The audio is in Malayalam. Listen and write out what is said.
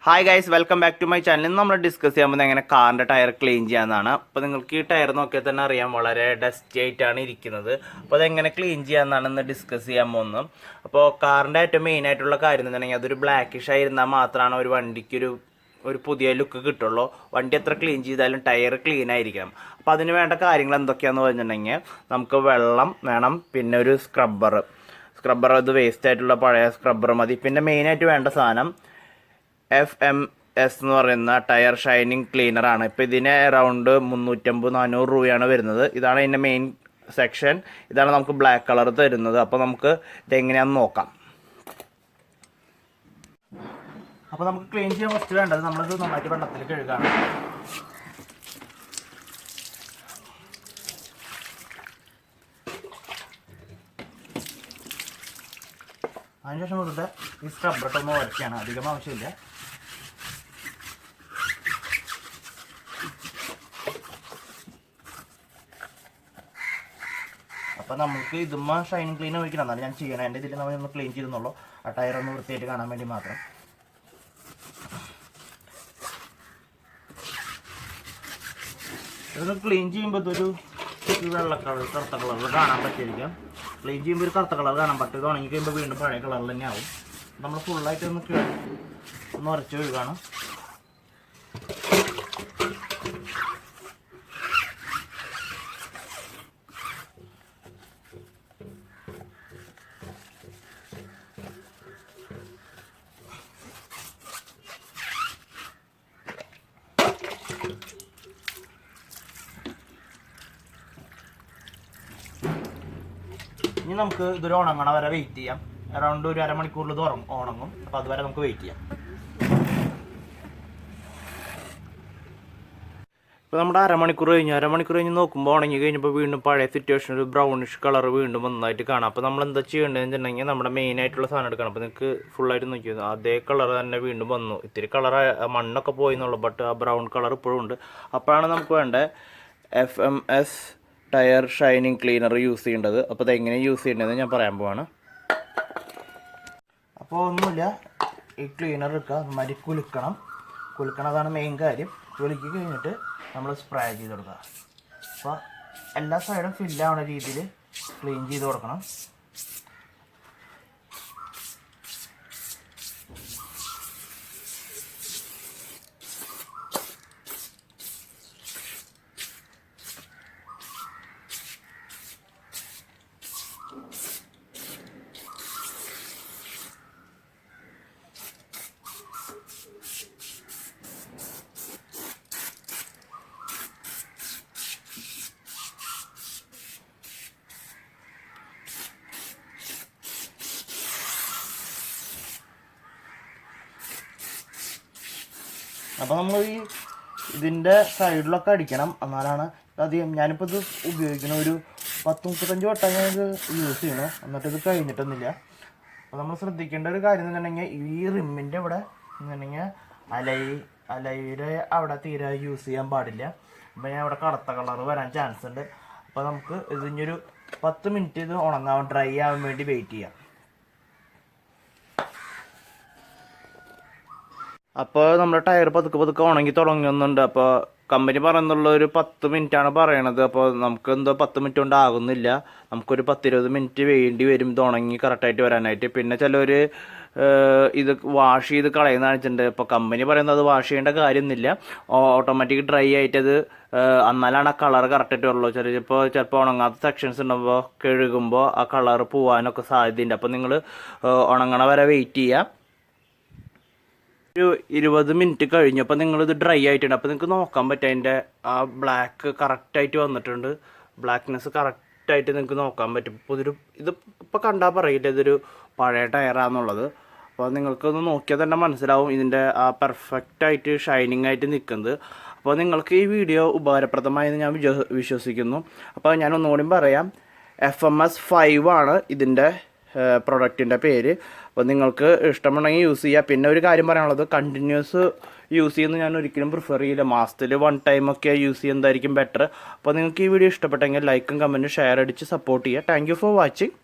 Hi guys, welcome back to my channel. ഇന്ന് നമ്മൾ ഡിസ്കസ് ചെയ്യാൻ പോകുന്നത് എങ്ങനെ കാറിൻ്റെ ടയർ ക്ലീൻ ചെയ്യാമെന്നാണ്. അപ്പോൾ നിങ്ങൾക്ക് ഈ ടയർ നോക്കിയാൽ തന്നെ അറിയാം, വളരെ ഡസ്റ്റി ആയിട്ടാണ് ഇരിക്കുന്നത്. അപ്പോൾ അതെങ്ങനെ ക്ലീൻ ചെയ്യാമെന്നാണ് ഇന്ന് ഡിസ്കസ് ചെയ്യാൻ പോകുന്നത്. അപ്പോൾ കാറിൻ്റെ ഏറ്റവും മെയിൻ ആയിട്ടുള്ള കാര്യം എന്ന് പറഞ്ഞാൽ അതൊരു ബ്ലാക്കിഷ് ആയിരുന്നാൽ മാത്രമാണ് ഒരു വണ്ടിക്ക് ഒരു പുതിയ ലുക്ക് കിട്ടുള്ളൂ. വണ്ടി എത്ര ക്ലീൻ ചെയ്താലും ടയർ ക്ലീൻ ആയിരിക്കണം. അപ്പോൾ അതിന് വേണ്ട കാര്യങ്ങൾ എന്തൊക്കെയാണെന്ന് പറഞ്ഞിട്ടുണ്ടെങ്കിൽ നമുക്ക് വെള്ളം വേണം, പിന്നെ ഒരു സ്ക്രബ്ബർ ഇത് വേസ്റ്റ് ആയിട്ടുള്ള പഴയ സ്ക്രബ്ബർ മതി. പിന്നെ മെയിനായിട്ട് വേണ്ട സാധനം FMS എന്ന് പറയുന്ന ടയർ ഷൈനിങ് ക്ലീനറാണ്. ഇപ്പോൾ ഇതിന് അറൗണ്ട് 350-400 രൂപയാണ് വരുന്നത്. ഇതാണ് ഇതിൻ്റെ മെയിൻ സെക്ഷൻ. ഇതാണ് നമുക്ക് ബ്ലാക്ക് കളർ തരുന്നത്. അപ്പോൾ നമുക്ക് ഇതെങ്ങനെയാണെന്ന് നോക്കാം. അപ്പോൾ നമുക്ക് ക്ലീൻ ചെയ്യാൻ ഫസ്റ്റ് വേണ്ടത് നമ്മളിത് നന്നായിട്ട് വെള്ളത്തിൽ കഴുകാണ്. അതിനുശേഷം വെറുതെ ഈ സ്ക്രബ്ബർ ഇട്ടൊന്ന് വരയ്ക്കുകയാണ്. അധികം ആവശ്യമില്ല. അപ്പം നമുക്ക് ഇതുമ്മ ഷൈനിങ് ക്ലീൻ ഒഴിക്കണം. എന്നാലും ഞാൻ ചെയ്യണം. എൻ്റെ ഇതിൽ നമ്മൾ ക്ലീൻ ചെയ്തെന്നുള്ളൂ. ആ ടയർ ഒന്ന് വൃത്തിയായിട്ട് കാണാൻ വേണ്ടി മാത്രം. ഇതൊന്ന് ക്ലീൻ ചെയ്യുമ്പോൾ ഇതൊരു വെള്ള കളർ കറുത്ത കളറിൽ കാണാൻ പറ്റിയിരിക്കാം. ക്ലീൻ ചെയ്യുമ്പോൾ ഒരു കറുത്ത കളർ കാണാൻ പറ്റും. ഇത് ഉണങ്ങി കഴിയുമ്പോൾ വീണ്ടും പഴയ കളറിൽ തന്നെ ആവും. നമ്മൾ ഫുള്ളായിട്ട് ഒന്ന് ഉരച്ച് ഒഴുകാണ്. ഇനി നമുക്ക് ഇതൊരു ഉണങ്ങണ വരെ വെയിറ്റ് ചെയ്യാം. അറൗണ്ട് ഒരു അരമണിക്കൂറിൽ ഇത് ഉണങ്ങും. അപ്പോൾ അതുവരെ നമുക്ക് വെയിറ്റ് ചെയ്യാം. ഇപ്പോൾ നമ്മുടെ അരമണിക്കൂർ കഴിഞ്ഞ് നോക്കുമ്പോൾ ഉണങ്ങി കഴിഞ്ഞപ്പോൾ വീണ്ടും പഴയ സിറ്റുവേഷൻ ഒരു ബ്രൗണിഷ് കളർ വീണ്ടും വന്നതായിട്ട് കാണാം. അപ്പോൾ നമ്മൾ എന്താ ചെയ്യേണ്ടതെന്ന് വെച്ചിട്ടുണ്ടെങ്കിൽ നമ്മുടെ മെയിനായിട്ടുള്ള സാധനം എടുക്കണം. അപ്പോൾ നിങ്ങൾക്ക് ഫുള്ളായിട്ട് നോക്കിയത് അതേ കളർ തന്നെ വീണ്ടും വന്നു. ഇത്തിരി കളർ മണ്ണൊക്കെ പോയി എന്നുള്ളൂ, ബട്ട് ആ ബ്രൗൺ കളർ ഇപ്പോഴും ഉണ്ട്. അപ്പോഴാണ് നമുക്ക് വേണ്ട FMS tyre shining cleaner use ചെയ്യേണ്ടത്. അപ്പോൾ അതെങ്ങനെ യൂസ് ചെയ്യേണ്ടതെന്ന് ഞാൻ പറയാൻ പോവാണ്. അപ്പോൾ ഒന്നുമില്ല, ഈ ക്ലീനർ എടുക്കുക, നന്നായി കുലുക്കണതാണ് മെയിൻ കാര്യം. കുലുക്കി കഴിഞ്ഞിട്ട് നമ്മൾ സ്പ്രേ ചെയ്ത് കൊടുക്കുക. അപ്പോൾ എല്ലാ സൈഡും ഫില്ലാവുന്ന രീതിയിൽ ക്ലീൻ ചെയ്ത് കൊടുക്കണം. അപ്പോൾ നമ്മൾ ഇതിൻ്റെ സൈഡിലൊക്കെ അടിക്കണം. എന്നാലാണ് അധികം. ഞാനിപ്പോൾ ഇത് ഉപയോഗിക്കണം ഒരു 10-35 വട്ടം ഞാനിത് യൂസ് ചെയ്യണം. എന്നിട്ടിത് കഴിഞ്ഞിട്ടൊന്നുമില്ല. അപ്പോൾ നമ്മൾ ശ്രദ്ധിക്കേണ്ട ഒരു കാര്യം എന്ന് പറഞ്ഞിട്ടുണ്ടെങ്കിൽ ഈ റിമ്മിൻ്റെ ഇവിടെ എന്നുണ്ടെങ്കിൽ അലയുടെ അവിടെ തീരെ യൂസ് ചെയ്യാൻ പാടില്ല. അപ്പോൾ ഞാൻ ഇവിടെ കറുത്ത കളർ വരാൻ ചാൻസ് ഉണ്ട്. അപ്പോൾ നമുക്ക് ഇതിനൊരു 10 മിനിറ്റ് ഇത് ഉണങ്ങാൻ ഡ്രൈ ആവാൻ വേണ്ടി വെയിറ്റ് ചെയ്യാം. അപ്പോൾ നമ്മുടെ ടയർ പതുക്കെ ഉണങ്ങി തുടങ്ങുന്നുണ്ട്. അപ്പോൾ കമ്പനി പറയുന്നുള്ള ഒരു 10 മിനിറ്റാണ് പറയണത്. അപ്പോൾ നമുക്ക് എന്തോ 10 മിനിറ്റ് കൊണ്ട് ആകുന്നില്ല. നമുക്കൊരു 10-20 മിനിറ്റ് വേണ്ടി വരും ഇത് ഉണങ്ങി കറക്റ്റായിട്ട് വരാനായിട്ട്. പിന്നെ ചിലർ ഇത് വാഷ് ചെയ്ത് കളയുന്ന കാണിച്ചിട്ടുണ്ട്. ഇപ്പോൾ കമ്പനി പറയുന്നത് അത് വാഷ് ചെയ്യേണ്ട കാര്യമൊന്നുമില്ല. ഓട്ടോമാറ്റിക് ഡ്രൈ ആയിട്ടത് എന്നാലാണ് ആ കളർ കറക്റ്റായിട്ട് വരുള്ളൂ. ചിലപ്പോൾ ഉണങ്ങാത്ത സെക്ഷൻസ് ഉണ്ടാകുമ്പോൾ കഴുകുമ്പോൾ ആ കളർ പോകാനൊക്കെ സാധ്യതയുണ്ട്. അപ്പോൾ നിങ്ങൾ ഉണങ്ങണ വരെ വെയിറ്റ് ചെയ്യുക. ഒരു 20 മിനിറ്റ് കഴിഞ്ഞപ്പോൾ നിങ്ങളിത് ഡ്രൈ ആയിട്ടുണ്ട്. അപ്പോൾ നിങ്ങൾക്ക് നോക്കാൻ പറ്റും അതിൻ്റെ ആ ബ്ലാക്ക് കറക്റ്റായിട്ട് വന്നിട്ടുണ്ട്. ബ്ലാക്ക്നെസ് കറക്റ്റായിട്ട് നിങ്ങൾക്ക് നോക്കാൻ പറ്റും. ഇപ്പോൾ ഇതിപ്പോൾ കണ്ടാൽ പറയില്ല ഇതൊരു പഴയ ടയറാണെന്നുള്ളത്. അപ്പോൾ നിങ്ങൾക്കൊന്ന് നോക്കിയാൽ തന്നെ മനസ്സിലാവും ഇതിൻ്റെ ആ പെർഫെക്റ്റായിട്ട് ഷൈനിങ് ആയിട്ട് നിൽക്കുന്നത്. അപ്പോൾ നിങ്ങൾക്ക് ഈ വീഡിയോ ഉപകാരപ്രദമായെന്ന് ഞാൻ വിശ്വസിക്കുന്നു. അപ്പോൾ ഞാൻ ഒന്നുകൂടി പറയാം, FMS 5 ആണ് ഇതിൻ്റെ പ്രൊഡക്റ്റിൻ്റെ പേര്. അപ്പോൾ നിങ്ങൾക്ക് ഇഷ്ടമുണ്ടെങ്കിൽ യൂസ് ചെയ്യുക. പിന്നെ ഒരു കാര്യം പറയാനുള്ളത്, കണ്ടിന്യൂസ് യൂസ് ചെയ്യുന്നത് ഞാൻ ഒരിക്കലും പ്രിഫർ ചെയ്യില്ല. മാസത്തിൽ 1 ടൈമൊക്കെ യൂസ് ചെയ്യുന്നതായിരിക്കും ബെറ്റർ. അപ്പോൾ നിങ്ങൾക്ക് ഈ വീഡിയോ ഇഷ്ടപ്പെട്ടെങ്കിൽ ലൈക്കും കമൻറ്റും ഷെയർ അടിച്ച് സപ്പോർട്ട് ചെയ്യുക. Thank you for watching.